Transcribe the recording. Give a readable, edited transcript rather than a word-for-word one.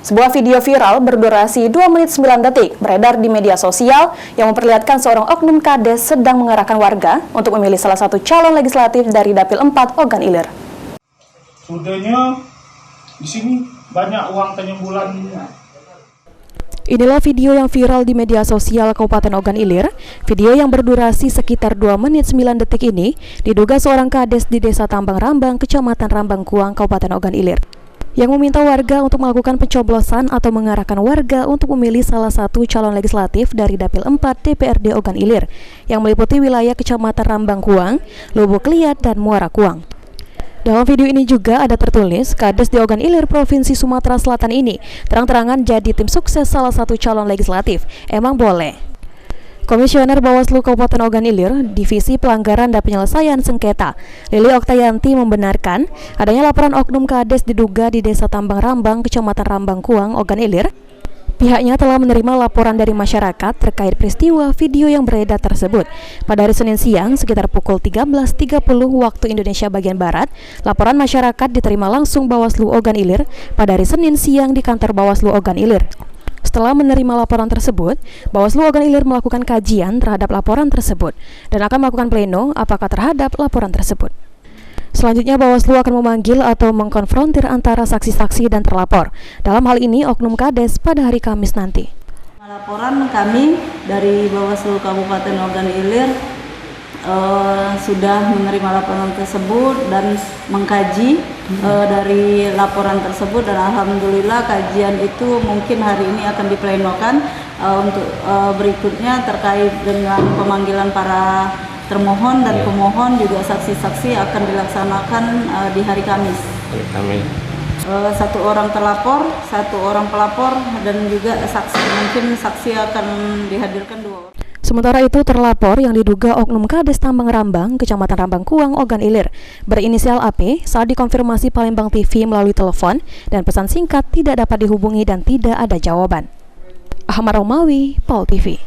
Sebuah video viral berdurasi 2 menit 9 detik beredar di media sosial yang memperlihatkan seorang oknum kades sedang mengarahkan warga untuk memilih salah satu calon legislatif dari Dapil 4 Ogan Ilir. Sudahnya di sini banyak uang penyembulan. Inilah video yang viral di media sosial Kabupaten Ogan Ilir. Video yang berdurasi sekitar 2 menit 9 detik ini diduga seorang kades di Desa Tambang Rambang, Kecamatan Rambang Kuang, Kabupaten Ogan Ilir, yang meminta warga untuk melakukan pencoblosan atau mengarahkan warga untuk memilih salah satu calon legislatif dari Dapil 4 DPRD Ogan Ilir yang meliputi wilayah Kecamatan Rambang Kuang, Lubuk Liat, dan Muara Kuang. Dalam video ini juga ada tertulis, kades di Ogan Ilir Provinsi Sumatera Selatan ini terang-terangan jadi tim sukses salah satu calon legislatif. Emang boleh? Komisioner Bawaslu Kabupaten Ogan Ilir, Divisi Pelanggaran dan Penyelesaian Sengketa, Lili Oktayanti membenarkan adanya laporan oknum kades diduga di Desa Tambang Rambang, Kecamatan Rambang Kuang, Ogan Ilir. Pihaknya telah menerima laporan dari masyarakat terkait peristiwa video yang beredar tersebut. Pada hari Senin siang, sekitar pukul 13.30 waktu Indonesia bagian Barat, laporan masyarakat diterima langsung Bawaslu Ogan Ilir pada hari Senin siang di kantor Bawaslu Ogan Ilir. Setelah menerima laporan tersebut, Bawaslu Ogan Ilir melakukan kajian terhadap laporan tersebut dan akan melakukan pleno apakah terhadap laporan tersebut. Selanjutnya, Bawaslu akan memanggil atau mengkonfrontir antara saksi-saksi dan terlapor. Dalam hal ini, oknum kades pada hari Kamis nanti. Laporan kami dari Bawaslu Kabupaten Ogan Ilir sudah menerima laporan tersebut dan mengkaji dari laporan tersebut, dan alhamdulillah kajian itu mungkin hari ini akan diplenokan untuk berikutnya terkait dengan pemanggilan para termohon dan pemohon, juga saksi-saksi akan dilaksanakan di hari Kamis. Satu orang terlapor, satu orang pelapor, dan juga saksi. Mungkin saksi akan dihadirkan 2 orang. Sementara itu, terlapor yang diduga oknum kades Tambang Rambang, Kecamatan Rambang Kuang, Ogan Ilir, berinisial AP, saat dikonfirmasi Palembang TV melalui telepon dan pesan singkat tidak dapat dihubungi dan tidak ada jawaban. Ahmad Romawi, Pol TV.